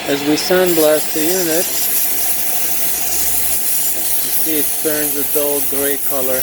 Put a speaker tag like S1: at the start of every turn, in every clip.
S1: As we sandblast the unit, you see it turns a dull gray color.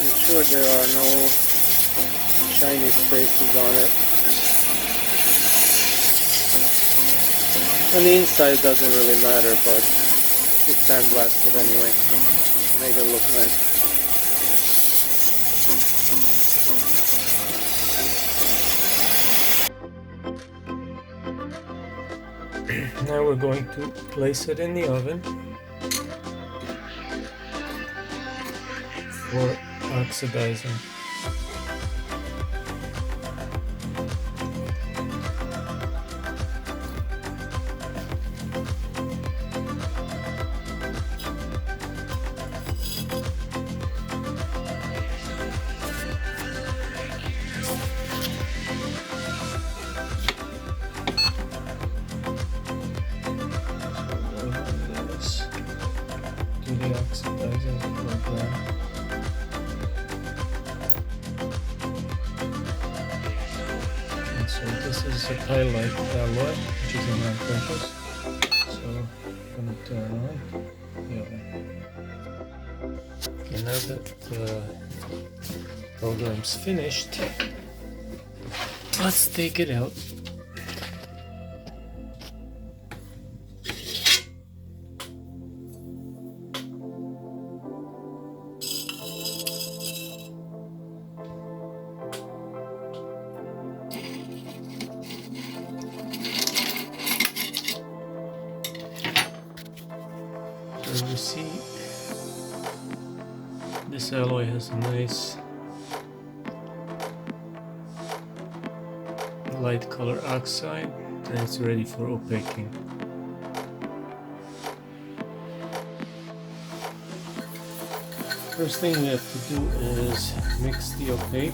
S1: Ensure there are no shiny spaces on it. On the inside doesn't really matter, but you sandblast it anyway. Make it look nice. Now we're going to place it in the oven for oxidizing. Do the oxidizing program. So this is a highlight alloy, which is a non-precious. So I'm going to turn on the oven. Okay, now that the program's finished, let's take it out. As you see, this alloy has a nice light color oxide and it's ready for opaquing. First thing we have to do is mix the opaque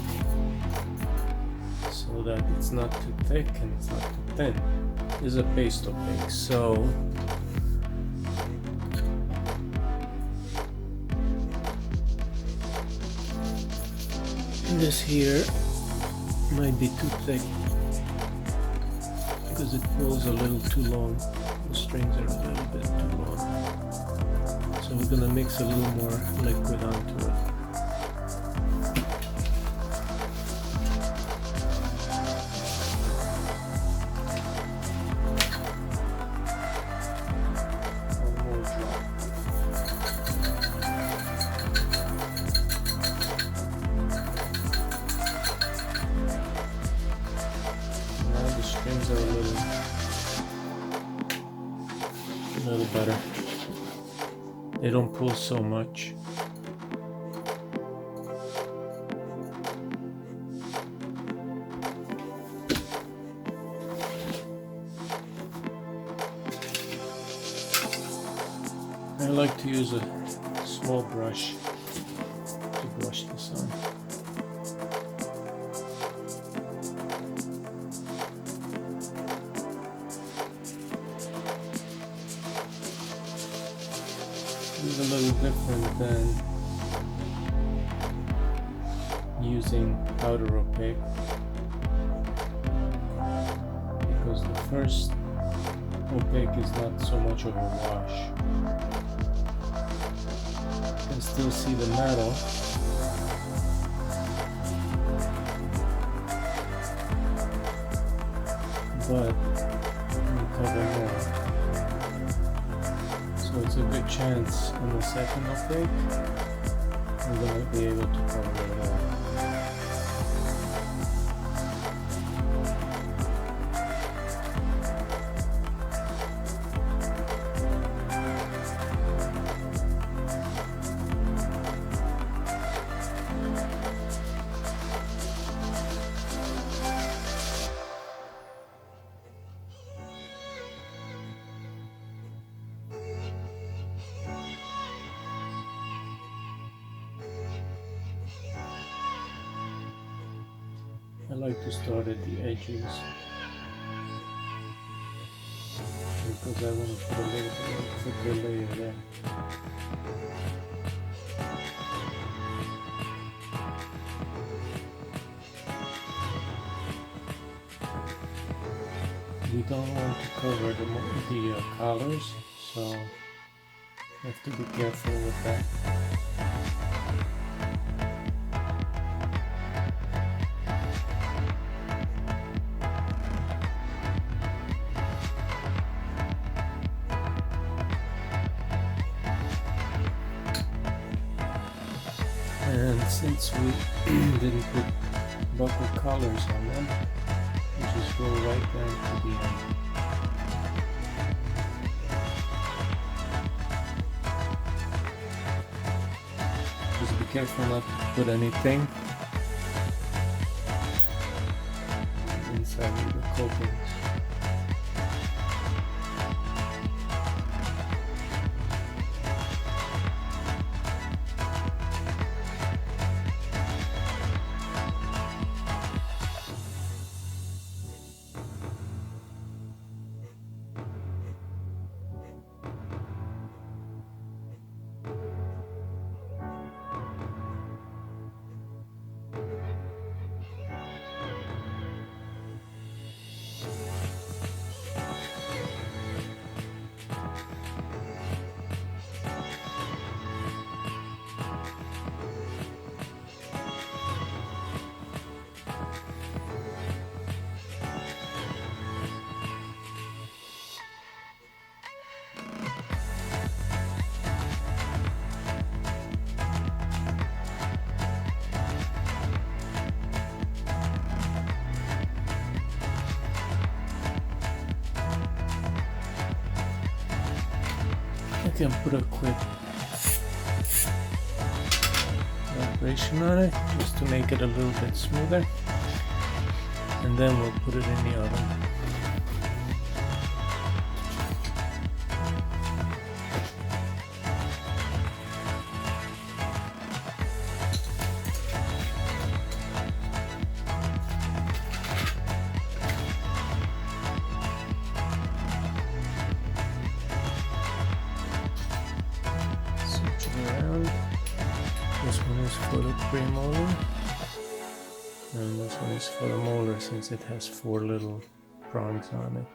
S1: so that it's not too thick and it's not too thin. This is a paste opaque, so this here might be too thick because it pulls a little too long. The strings are a little bit too long. So we're gonna mix a little more liquid onto it. One more drop. Now the strings are a little better. They don't pull so much. I like to use a small brush to brush this on. is a little different than using powder opaque, because the first opaque is not so much of a wash. You can still see the metal, but we cover more. So it's a good chance on the second opaque we're going to be able to cover it all. I like to start at the edges because I want to put a little bit of thicker layer there. We don't want to cover the collars, so have to be careful with that. And since we didn't put buckle collars on them, we just go right down to the end. Just be careful not to put anything inside the coatings. I can put a quick vibration on it just to make it a little bit smoother, and then we'll put it in the oven. This one is for the premolar, and this one is for the molar since it has 4 little prongs on it.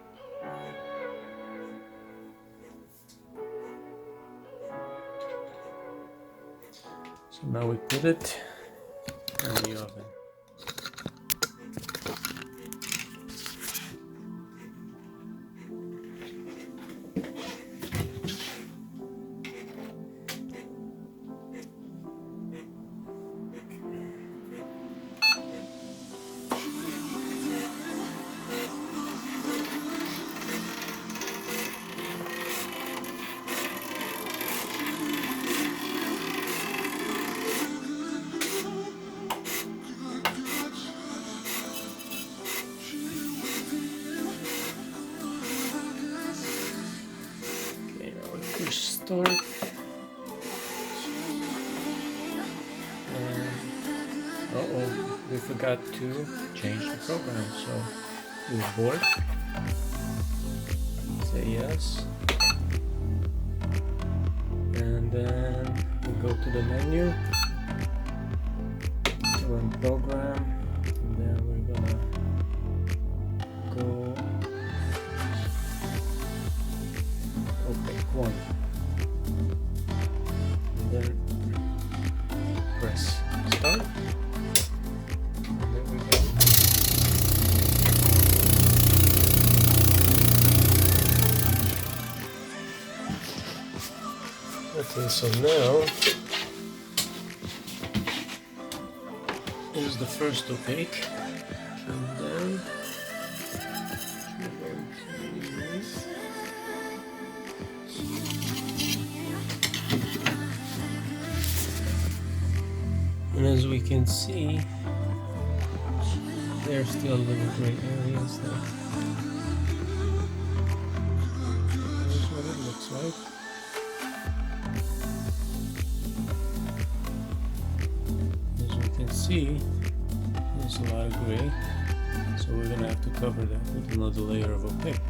S1: So now we put it in the oven. Start, and we forgot to change the program, so we abort, say yes, and then we go to the menu, run program, and then we're gonna go Opaque 1, and then press start, and there we go. Okay, so now here's the first opaque, and then and as we can see, there's still little gray areas there. Here's what it looks like. As we can see, there's a lot of gray, so we're gonna have to cover that with another layer of opaque.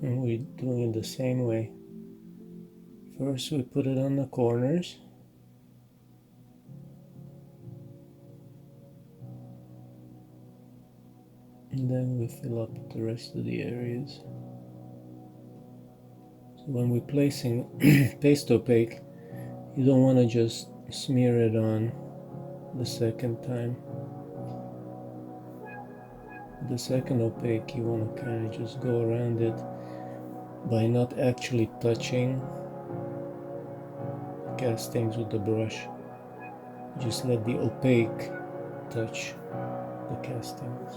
S1: And we're doing it the same way. First we put it on the corners, and then we fill up the rest of the areas. So when we're placing paste opaque, you don't want to just smear it on the second time. The second opaque, you want to kind of just go around it by not actually touching the castings with the brush. Just let the opaque touch the castings.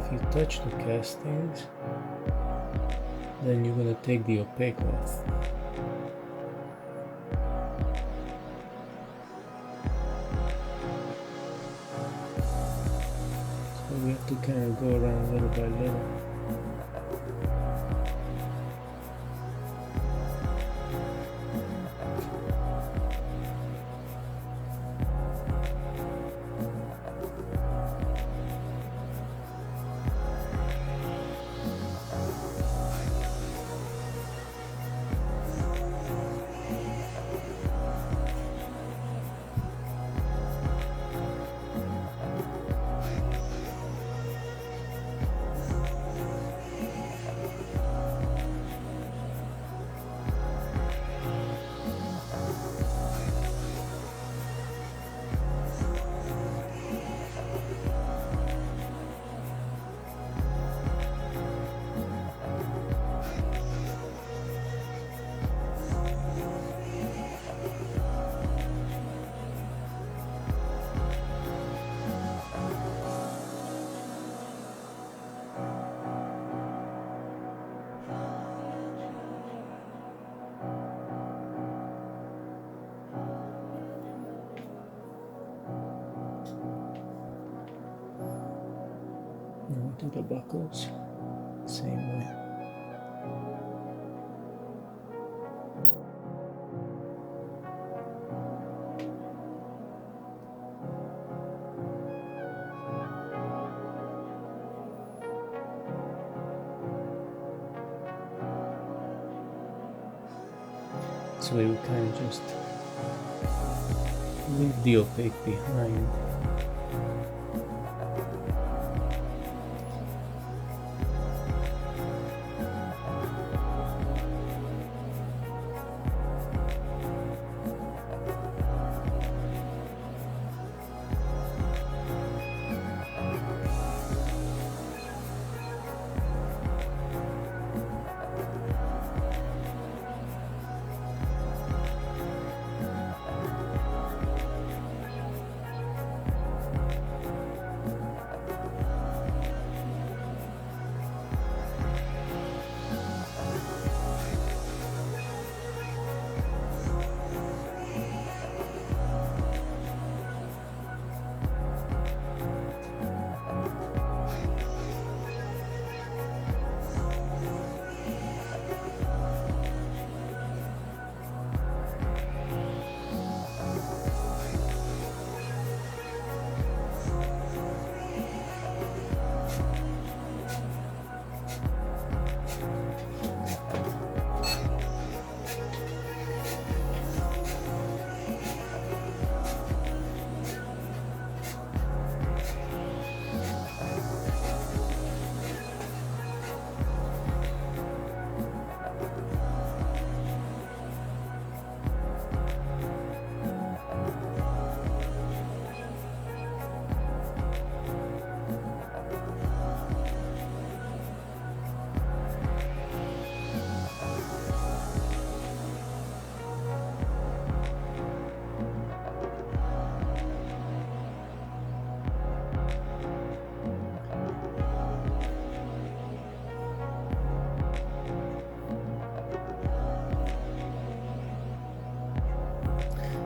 S1: If you touch the castings, then you're going to take the opaque off. So we have to kind of go around little by little. Now do the buckles, same way. So this way we kind of just leave the opaque behind.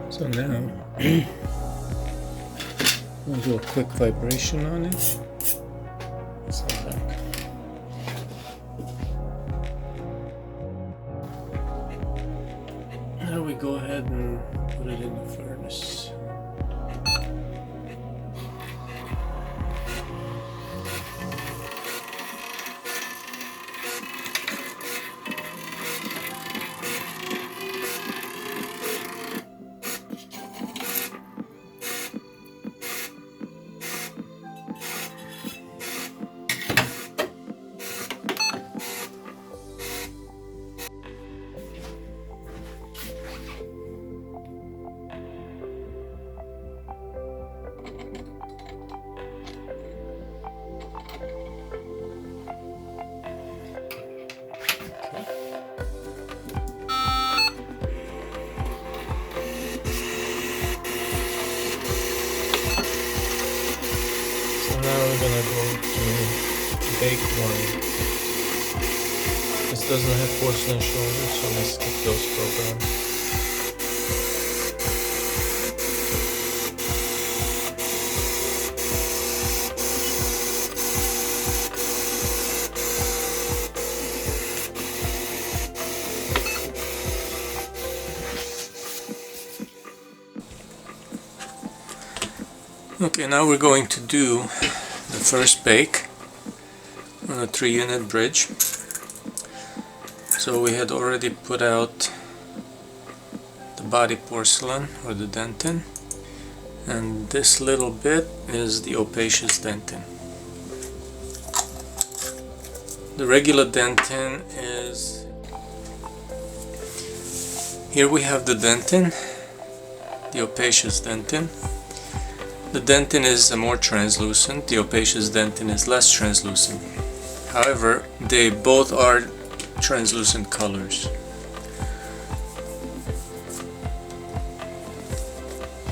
S1: So now we'll do a quick vibration on it. Let's go back. Now we go ahead and put it in the furnace. Now we're gonna go to bake one. This doesn't have porcelain shoulders, so let's skip those programs. Okay, now we're going to do the first bake on a 3-unit bridge. So we had already put out the body porcelain or the dentin, and this little bit is the opacious dentin. The regular dentin is, here we have the dentin, the opacious dentin. The dentin is more translucent, the opacious dentin is less translucent. However, they both are translucent colors.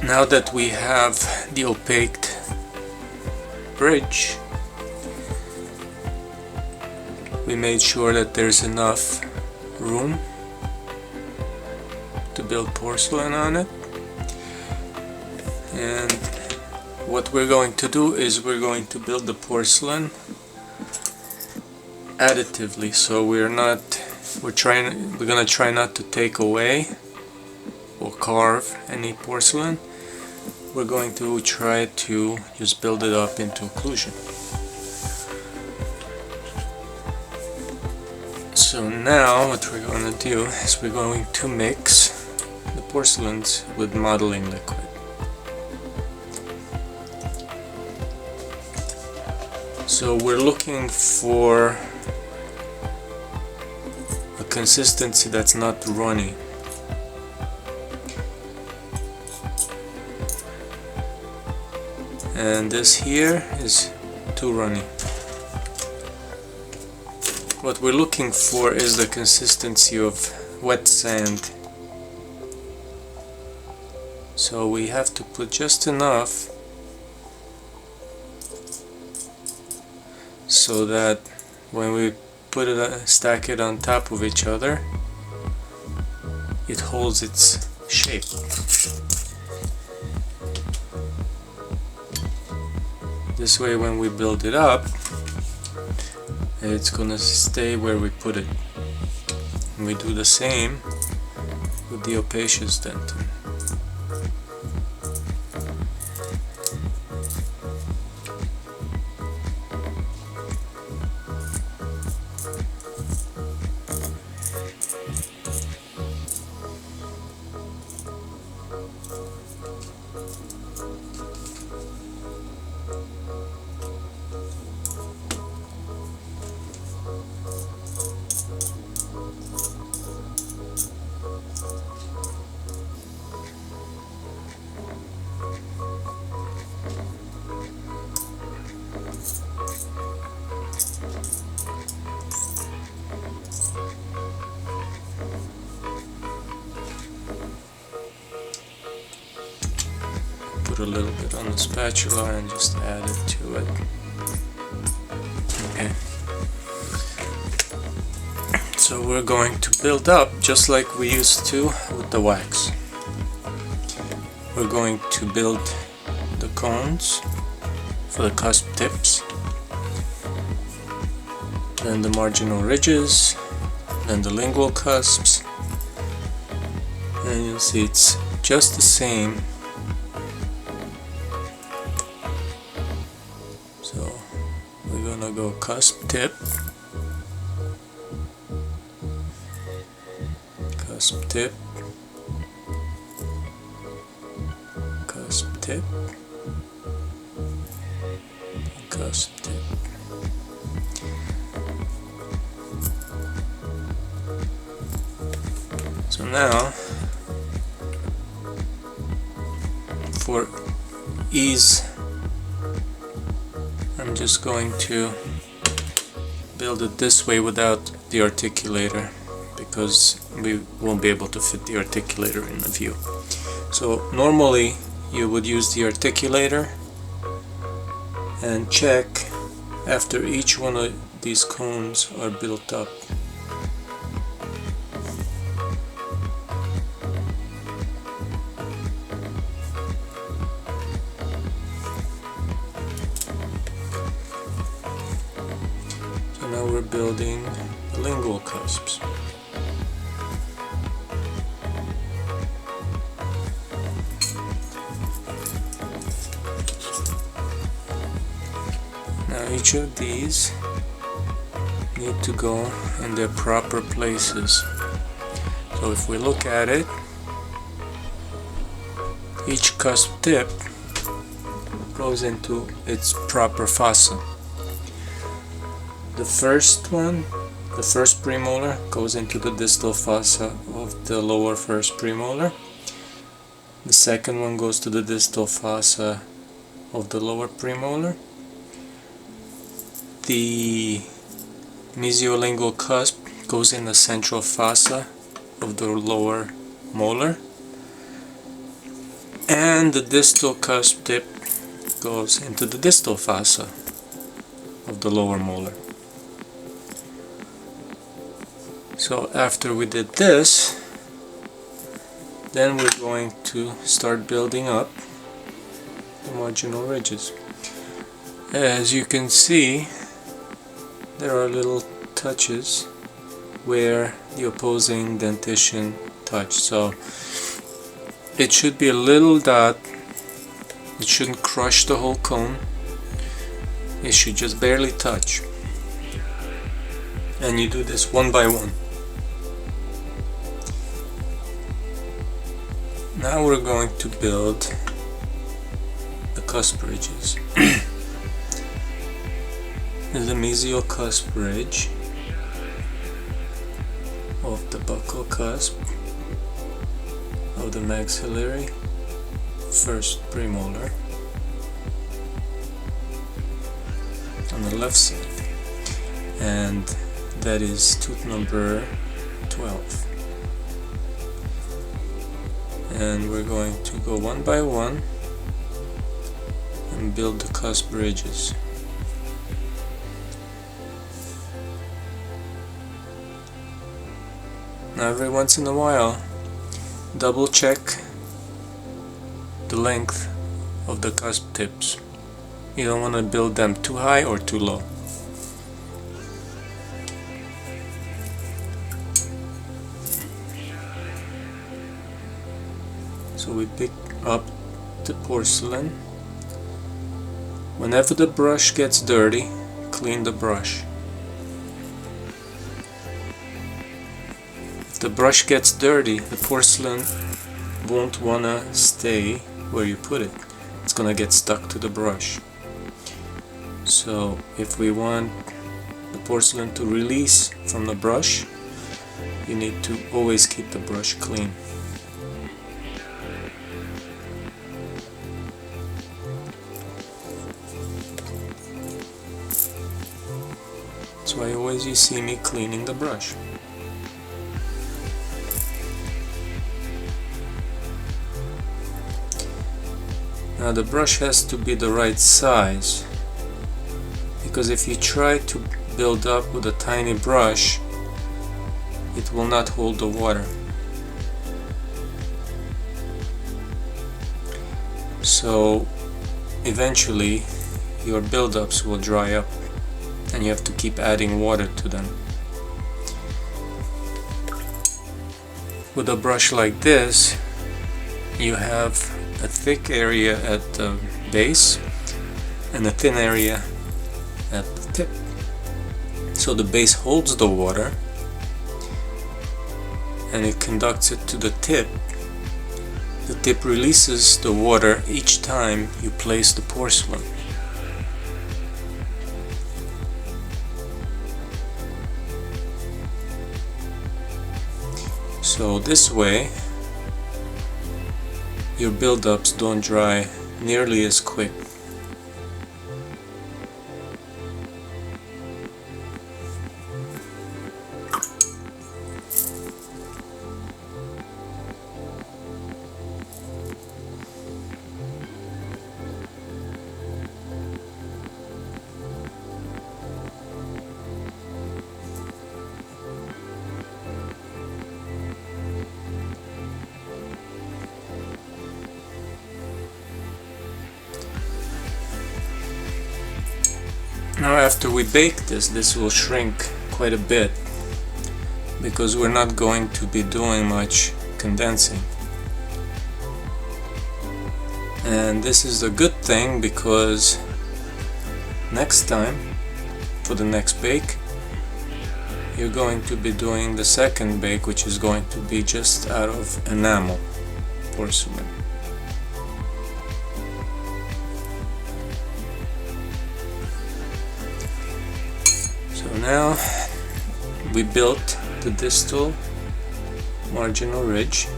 S1: Now that we have the opaqued bridge, we made sure that there's enough room to build porcelain on it. And what we're going to do is we're going to build the porcelain additively, so we're gonna try not to take away or carve any porcelain. We're going to try to just build it up into occlusion. So now what we're going to do is we're going to mix the porcelains with modeling liquid. So we're looking for a consistency that's not runny. And this here is too runny. What we're looking for is the consistency of wet sand. So we have to put just enough so that when we put it, stack it on top of each other, it holds its shape. This way when we build it up, it's gonna stay where we put it. And we do the same with the opacious dentin. Put a little bit on the spatula and just add it to it. Okay. So we're going to build up just like we used to with the wax. We're going to build the cones for the cusp tips, then the marginal ridges, then the lingual cusps, and you'll see it's just the same. So we're gonna go cusp tip, cusp tip, cusp tip, cusp tip. So now, for ease, I'm just going to build it this way without the articulator, because we won't be able to fit the articulator in the view. So normally you would use the articulator and check after each one of these cones are built up. So now we're building the lingual cusps. Now each of these need to go in their proper places. So if we look at it, each cusp tip goes into its proper fossa. The first one, the first premolar, goes into the distal fossa of the lower first premolar. The second one goes to the distal fossa of the lower premolar. The mesiolingual cusp goes in the central fossa of the lower molar, and the distal cusp tip goes into the distal fossa of the lower molar. So after we did this, then we're going to start building up the marginal ridges. As you can see, there are little touches where the opposing dentition touch. So it should be a little dot. It shouldn't crush the whole cone. It should just barely touch. And you do this one by one. Now we're going to build the cusp ridges. This is the mesial cusp ridge of the buccal cusp of the maxillary first premolar on the left side, and that is tooth number 12. And we're going to go one by one and build the cusp ridges. Now every once in a while, double check the length of the cusp tips. You don't want to build them too high or too low. So we pick up the porcelain. Whenever the brush gets dirty, clean the brush. If the brush gets dirty, the porcelain won't wanna stay where you put it. It's gonna get stuck to the brush. So if we want the porcelain to release from the brush, you need to always keep the brush clean. That's why always you see me cleaning the brush. Now the brush has to be the right size, because if you try to build up with a tiny brush, it will not hold the water. So eventually your buildups will dry up and you have to keep adding water to them. With a brush like this, you have a thick area at the base and a thin area at the tip. So the base holds the water and it conducts it to the tip. The tip releases the water each time you place the porcelain. So this way your buildups don't dry nearly as quick. Now after we bake this will shrink quite a bit, because we're not going to be doing much condensing. And this is a good thing, because next time, for the next bake, you're going to be doing the second bake, which is going to be just out of enamel porcelain. So now we built the distal marginal ridge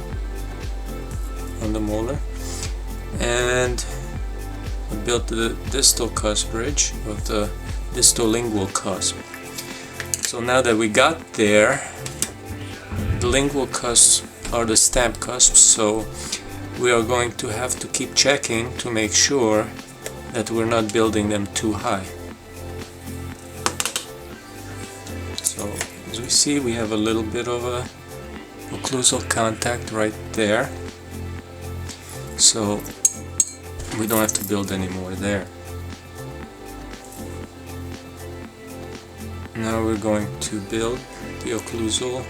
S1: on the molar, and we built the distal cusp ridge of the distal lingual cusp. So now that we got there, the lingual cusps are the stamp cusps, so we are going to have to keep checking to make sure that we're not building them too high. So as we see, we have a little bit of a occlusal contact right there, so we don't have to build any more there. Now we're going to build the occlusal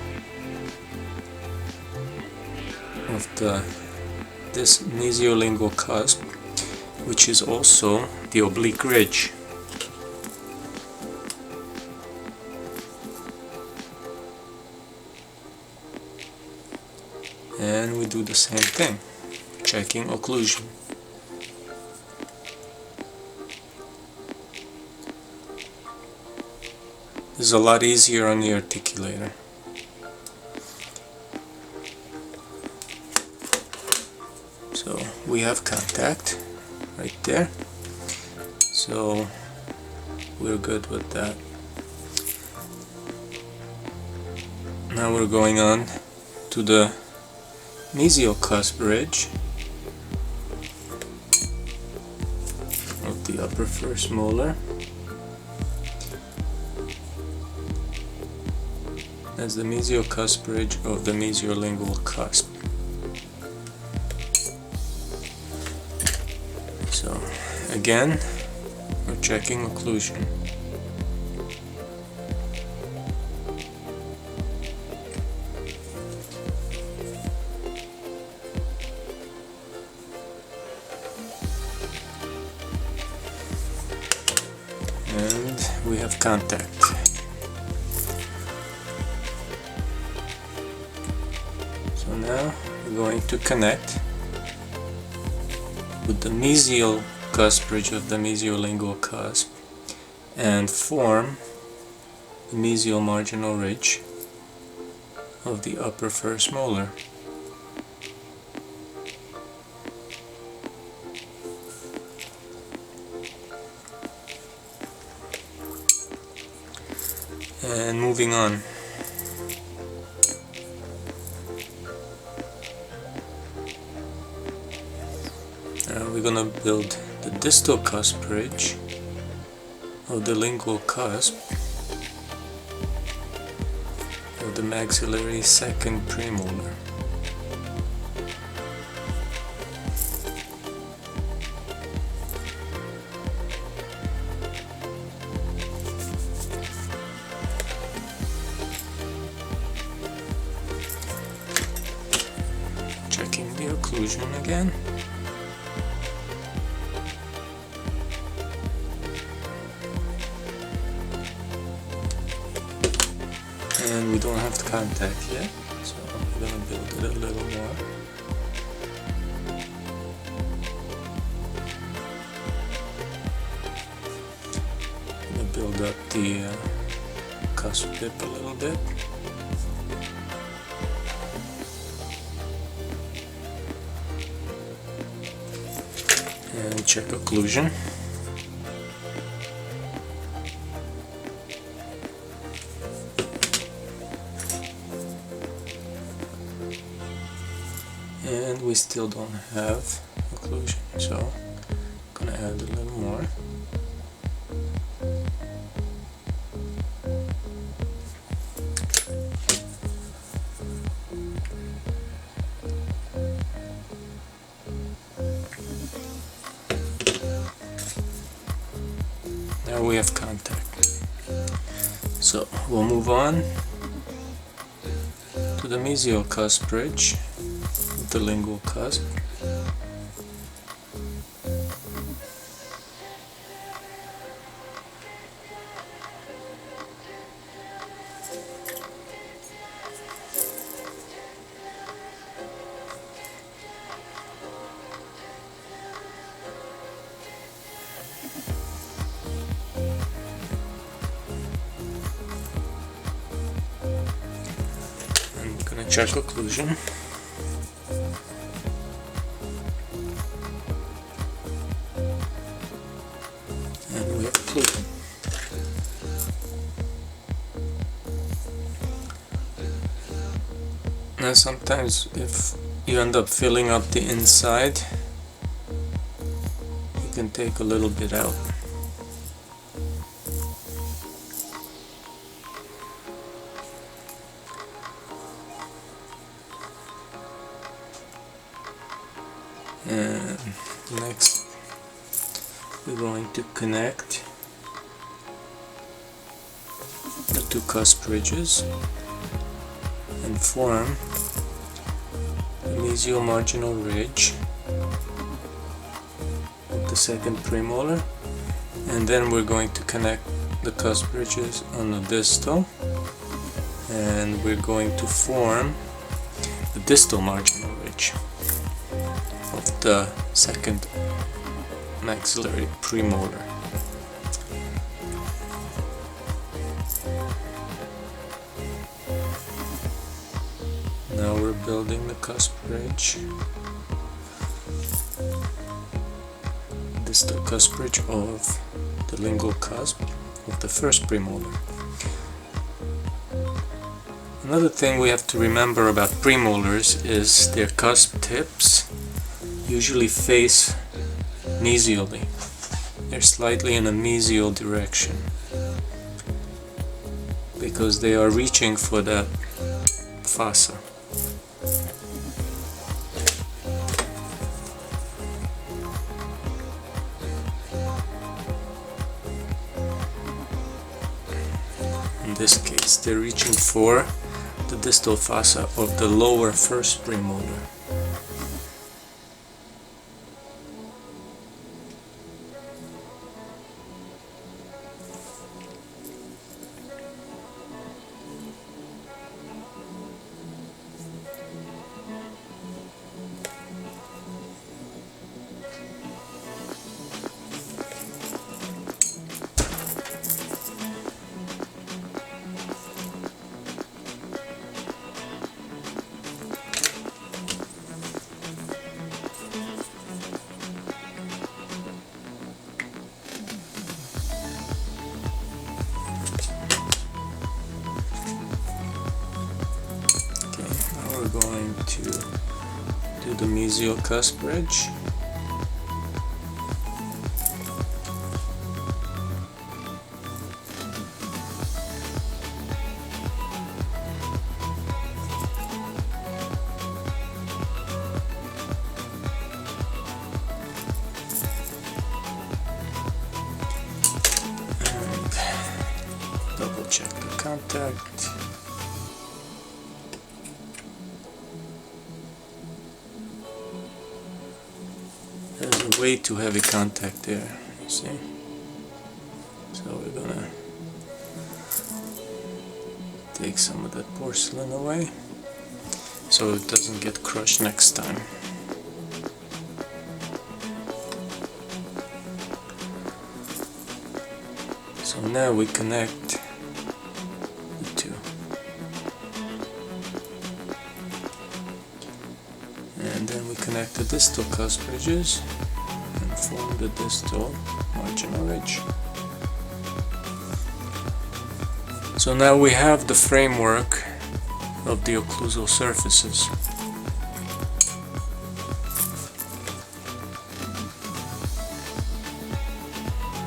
S1: of this mesiolingual cusp, which is also the oblique ridge. And we do the same thing. checking occlusion. This is a lot easier on the articulator. So we have contact right there, so we're good with that. Now we're going on to the mesial cusp ridge of the upper first molar. That's the mesial cusp ridge of the mesiolingual cusp. So again, we're checking occlusion. And we have contact. So now we're going to connect with the mesial cusp ridge of the mesiolingual cusp and form the mesial marginal ridge of the upper first molar. And moving on. We're gonna build the distal cusp ridge of the lingual cusp of the maxillary second premolar. Checking the occlusion again. And we don't have contact yet, so we're going to build it a little more. I'm going to build up the cusp tip a little bit. And check occlusion. And we still don't have occlusion, so I'm gonna add a little more. Now we have contact. So we'll move on to the mesial cusp ridge, the lingual cusp. I'm gonna check occlusion. And we have occlusion. Now sometimes if you end up filling up the inside, you can take a little bit out. And next we're going to connect the two cusp ridges and form the mesial marginal ridge of the second premolar, and then we're going to connect the cusp ridges on the distal, and we're going to form the distal marginal ridge. of the second maxillary premolar. Now we're building the cusp ridge, distal cusp ridge of the lingual cusp of the first premolar. Another thing we have to remember about premolars is their cusp tips usually face mesially. They're slightly in a mesial direction because they are reaching for that fossa. In this case, they're reaching for the distal fossa of the lower first premolar. We're going to do the mesial cusp ridge. And double check the contact. There's a way too heavy contact there, you see? So we're gonna take some of that porcelain away so it doesn't get crushed next time. So now we connect the two. And then we connect the distal cusp ridges and form the distal marginal ridge. So now we have the framework of the occlusal surfaces.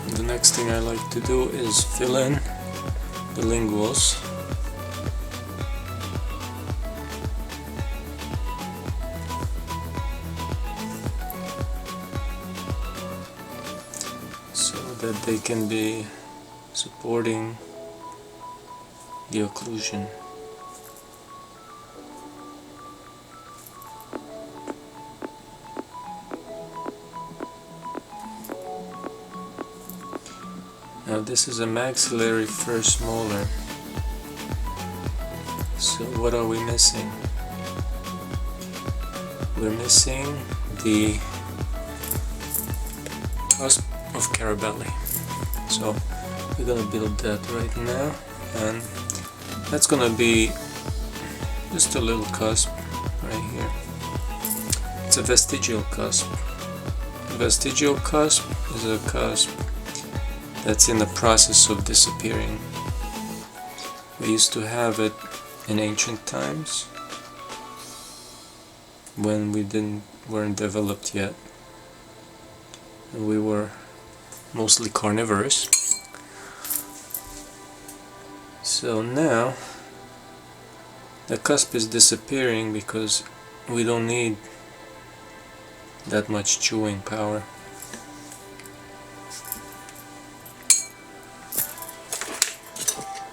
S1: And the next thing I like to do is fill in the linguals. So that they can be supporting the occlusion. Now this is a maxillary first molar. So what are we missing? We're missing the cusp of Carabelli. So we're gonna build that right now, and that's gonna be just a little cusp right here. It's a vestigial cusp. A vestigial cusp is a cusp that's in the process of disappearing. We used to have it in ancient times when we weren't developed yet, and we were mostly carnivorous. So now the cusp is disappearing because we don't need that much chewing power.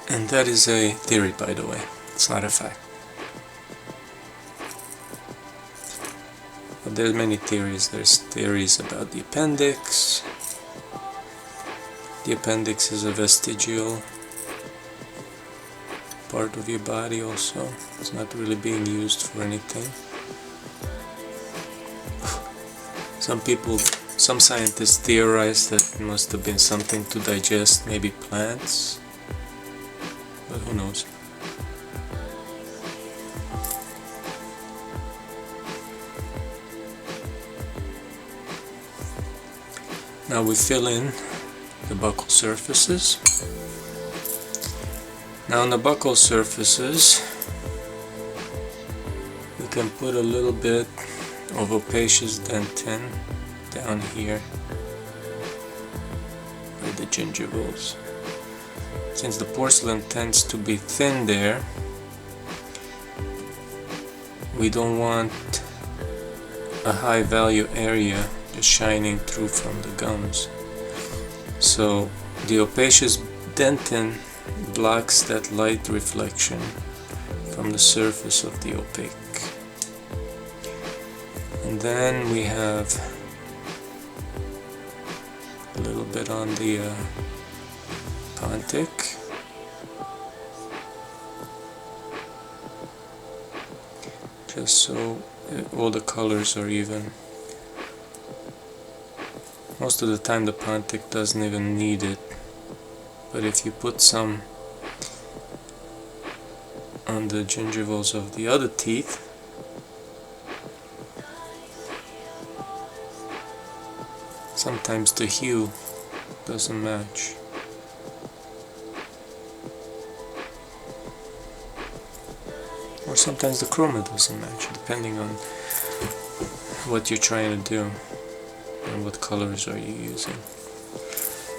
S1: And that is a theory, by the way, it's not a fact. But there's many theories. There's theories about the appendix. The appendix is a vestigial part of your body also. It's not really being used for anything. Some scientists theorize that it must have been something to digest, maybe plants, but who knows. Now we fill in the buccal surfaces. Now on the buccal surfaces we can put a little bit of opaqueous dentin down here by the gingivals. Since the porcelain tends to be thin there, we don't want a high value area just shining through from the gums. So the opaqueous dentin blocks that light reflection from the surface of the opaque. And then we have a little bit on the Pontic. Just so all the colors are even. Most of the time the Pontic doesn't even need it, but if you put some on the gingivals of the other teeth, sometimes the hue doesn't match. Or sometimes the chroma doesn't match, depending on what you're trying to do and what colors are you using.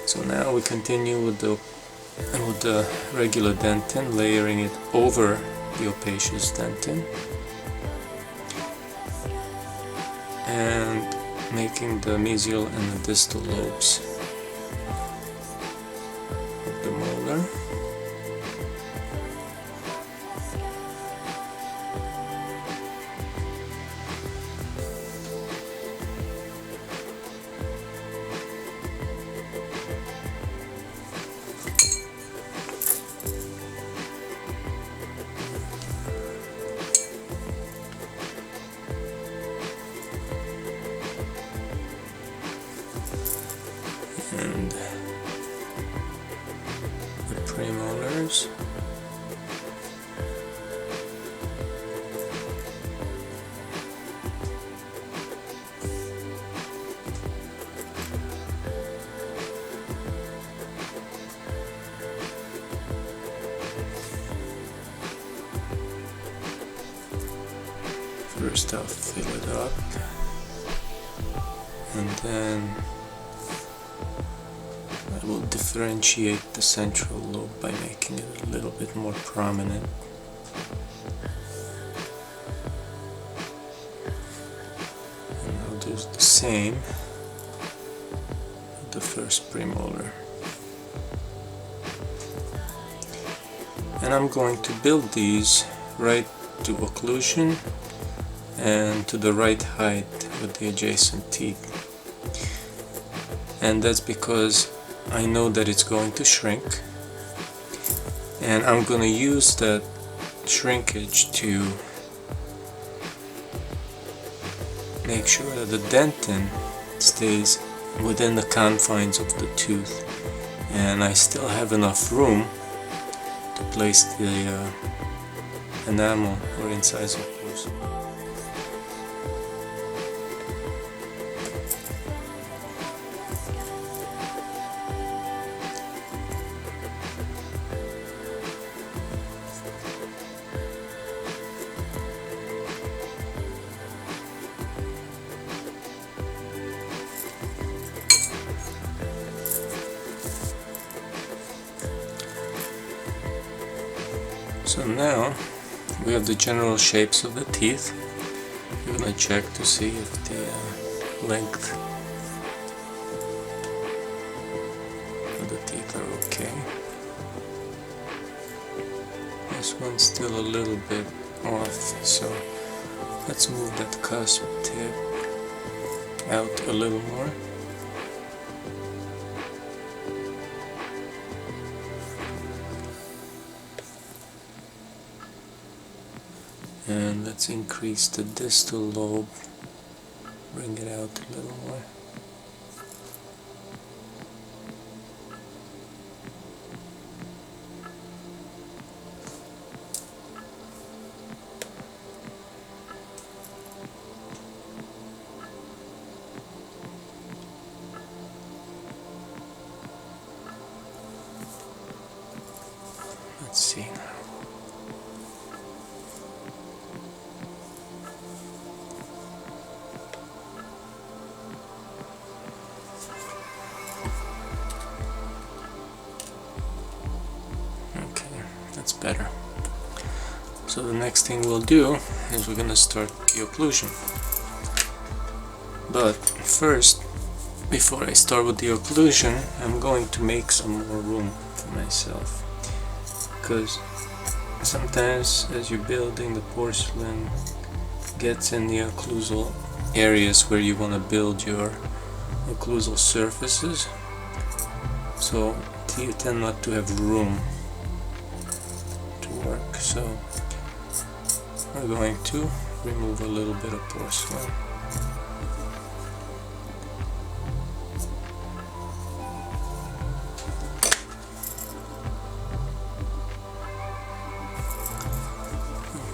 S1: So now we continue with the regular dentin, layering it over the opaqueous dentin and making the mesial and the distal lobes of the molar. And the premolars. First I'll fill it up, and then I will differentiate the central lobe by making it a little bit more prominent. And I'll do the same with the first premolar. And I'm going to build these right to occlusion and to the right height with the adjacent teeth. And that's because I know that it's going to shrink, and I'm going to use that shrinkage to make sure that the dentin stays within the confines of the tooth and I still have enough room to place the enamel or incisal porcelain. So now we have the general shapes of the teeth. We're going to check to see if the length of the teeth are okay. This one's still a little bit off, so let's move that cusp tip out a little more. And let's increase the distal lobe bring it out a little more. Let's see now. Okay, that's better. So the next thing we'll do is we're gonna start the occlusion. But first, before I start with the occlusion, I'm going to make some more room for myself. Because sometimes as you're building, the porcelain gets in the occlusal areas where you want to build your occlusal surfaces, so you tend not to have room to work. So we're going to remove a little bit of porcelain.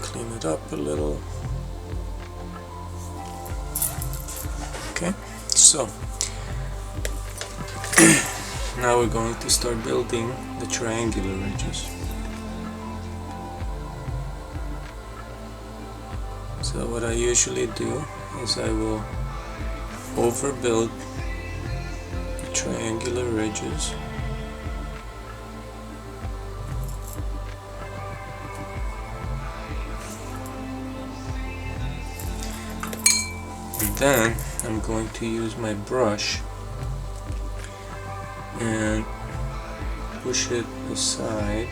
S1: Clean it up a little. Okay, so now we're going to start building the triangular ridges. So what I usually do is I will overbuild the triangular ridges. And then I'm going to use my brush and push it aside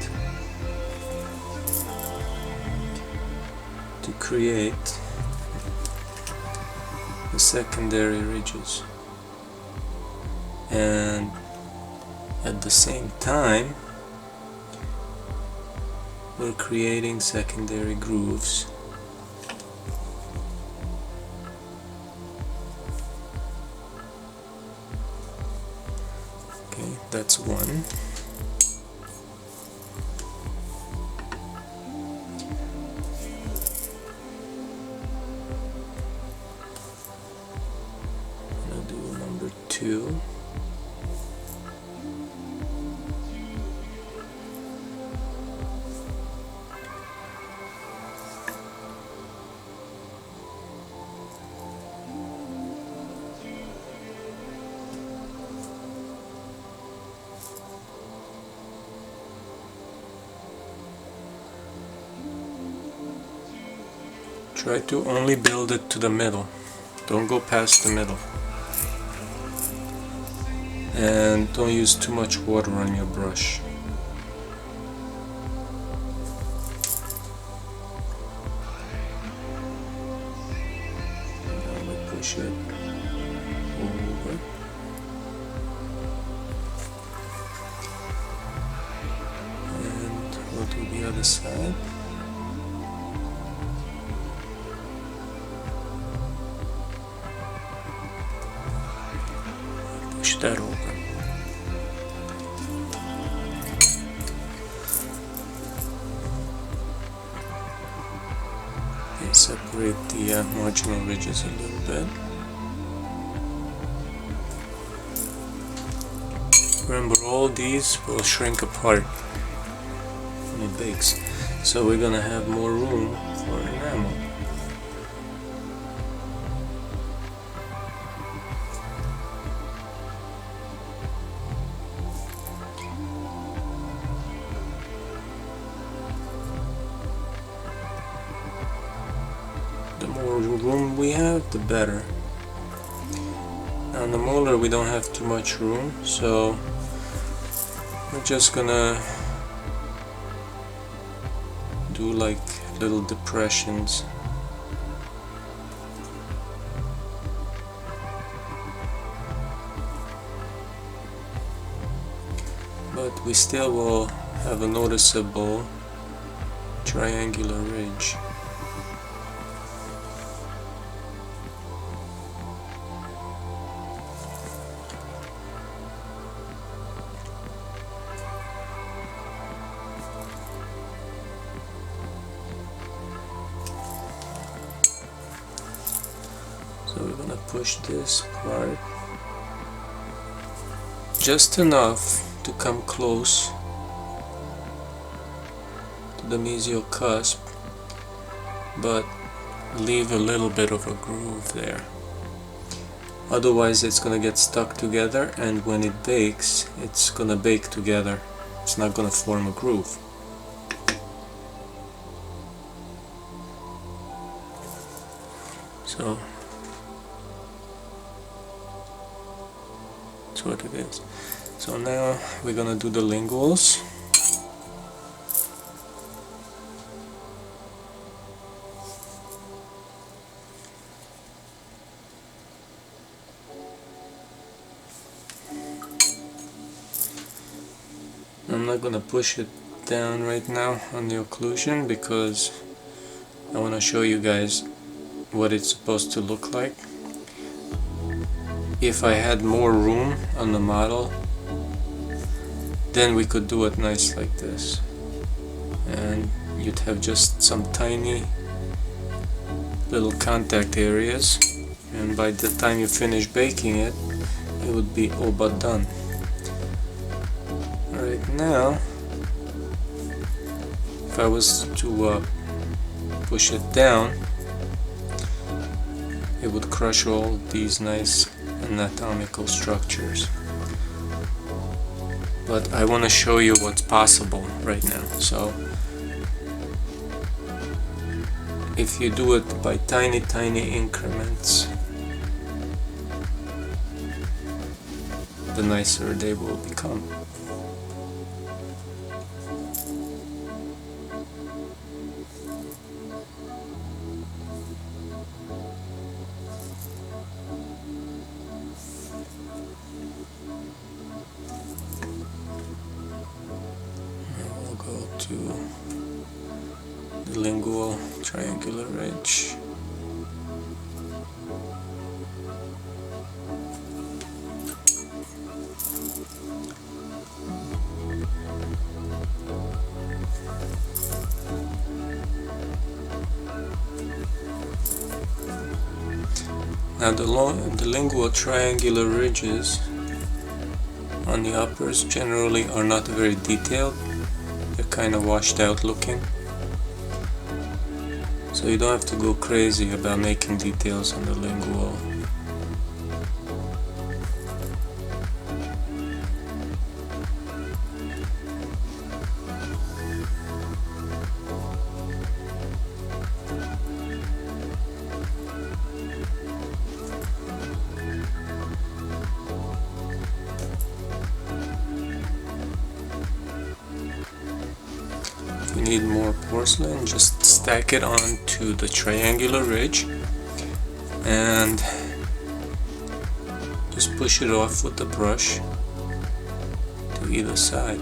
S1: to create the secondary ridges, and at the same time we're creating secondary grooves. Okay, that's one. I'll do number two. Try to only build it to the middle. Don't go past the middle. And don't use too much water on your brush. Now we push it over. And we'll do the other side. Push that over. And separate the marginal ridges a little bit. Remember, all these will shrink apart when it bakes, so we're gonna have more room for enamel. The more room we have, the better. On the molar we don't have too much room, so we're just gonna do like little depressions. But we still will have a noticeable triangular ridge. So we're gonna push this part just enough to come close to the mesial cusp, but leave a little bit of a groove there. Otherwise it's gonna get stuck together, and when it bakes, it's gonna bake together. It's not gonna form a groove. So that's what it is. So now we're gonna do the linguals. I'm not gonna push it down right now on the occlusion because I want to show you guys what it's supposed to look like. If I had more room on the model, then we could do it nice like this, and you'd have just some tiny little contact areas, and by the time you finish baking it, it would be all but done. Right now, if I was to push it down, it would crush all these nice anatomical structures. But I want to show you what's possible right now. So if you do it by tiny increments, the nicer they will become. To the lingual triangular ridge. Now the lingual triangular ridges on the uppers generally are not very detailed. They're kind of washed out looking, so you don't have to go crazy about making details on the lingual. If you need more porcelain, just stack it onto the triangular ridge and just push it off with the brush to either side.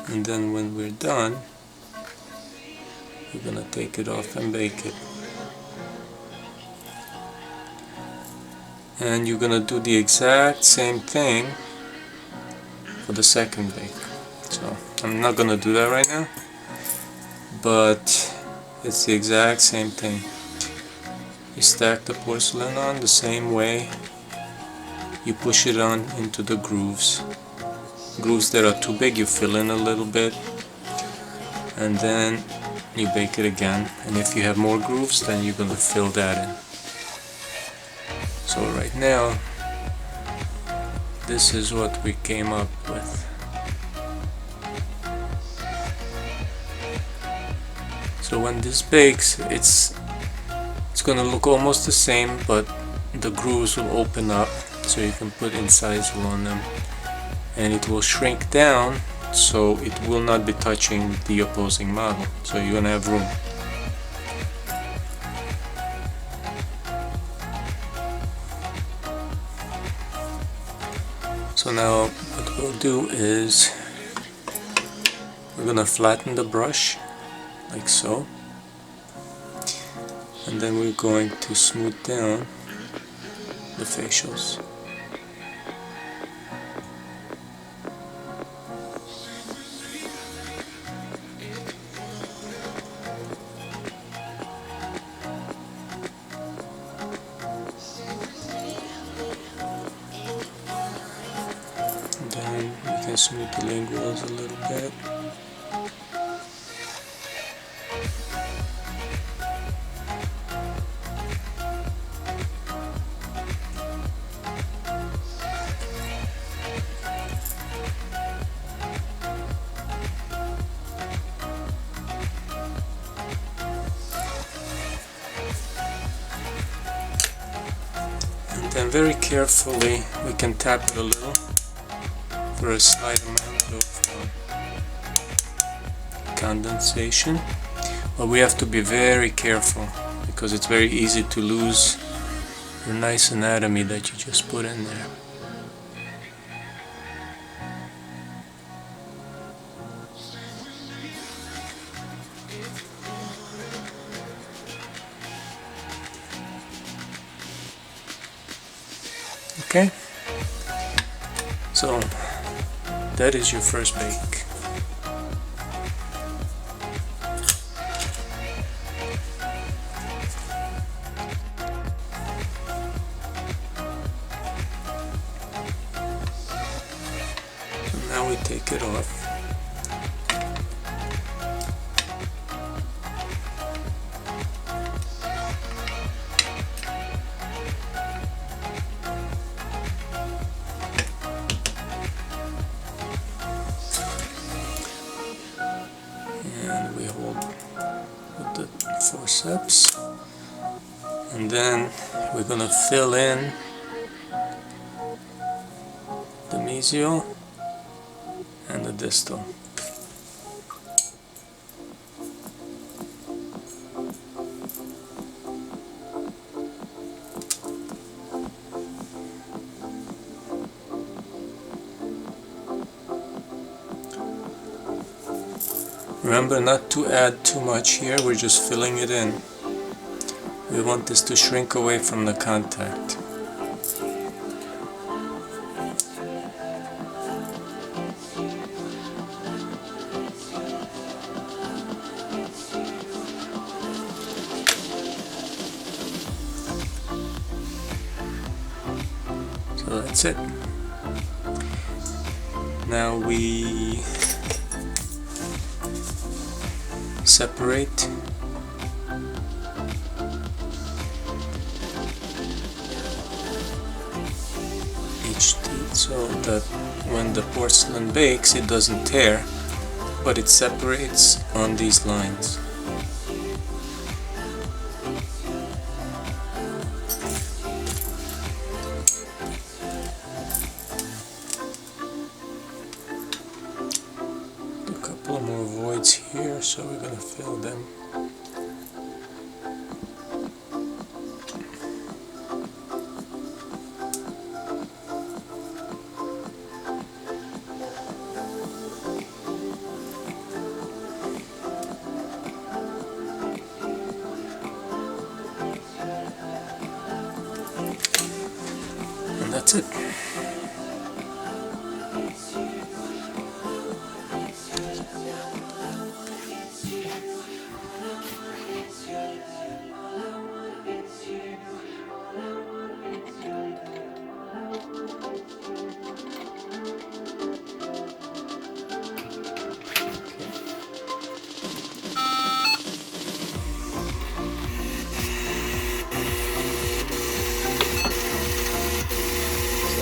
S1: And then when we're done, we're gonna take it off and bake it. And you're gonna do the exact same thing for the second bake. So I'm not gonna do that right now, but it's the exact same thing. You stack the porcelain on the same way. You push it on into the grooves. Grooves that are too big, you fill in a little bit, and then you bake it again. And if you have more grooves, then you're gonna fill that in. So right now, this is what we came up with. So when this bakes, it's gonna look almost the same, but the grooves will open up so you can put incisal on them, and it will shrink down so it will not be touching the opposing model, so you're gonna have room. So now what we'll do is we're gonna flatten the brush like so, and and then we're going to smooth down the facials. And then we can smooth the linguals a little bit. Then very carefully we can tap it a little for a slight amount of condensation, but we have to be very careful because it's very easy to lose your nice anatomy that you just put in there. Okay, so that is your first bake. So now we take it off. And we hold with the forceps, and then we're gonna fill in the mesial and the distal. Remember not to add too much here, we're just filling it in. We want this to shrink away from the contact. So that's it. Now we separate each teeth so that when the porcelain bakes it doesn't tear, but it separates on these lines. More voids here, so we're going to fill them. And that's it.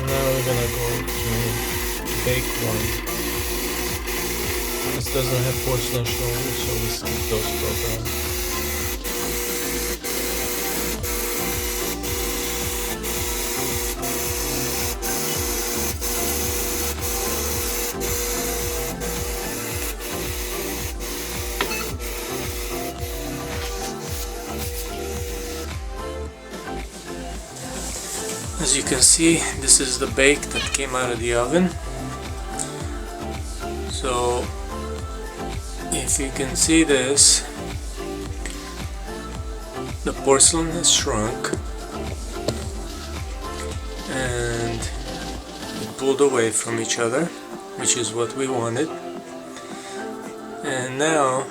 S1: Now we're gonna go to bake one. This doesn't have porcelain shoulders, so we skip those programs. As you can see, this is the bake that came out of the oven. So if you can see this, The porcelain has shrunk and it pulled away from each other, which is what we wanted. And now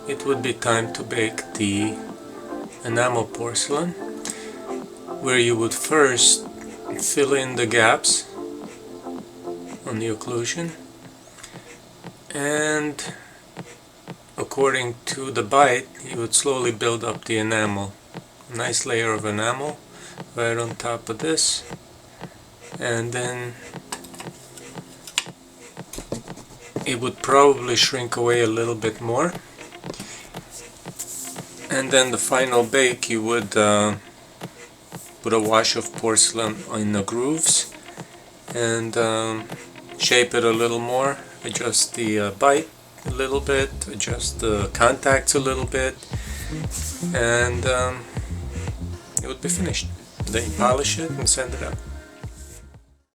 S1: it would be time to bake the enamel porcelain, where you would first fill in the gaps on the occlusion, and according to the bite you would slowly build up the enamel. A nice layer of enamel right on top of this, and then it would probably shrink away a little bit more, and then the final bake you would put a wash of porcelain in the grooves and shape it a little more, adjust the bite a little bit, adjust the contacts a little bit, and it would be finished. Then you polish it and send it out.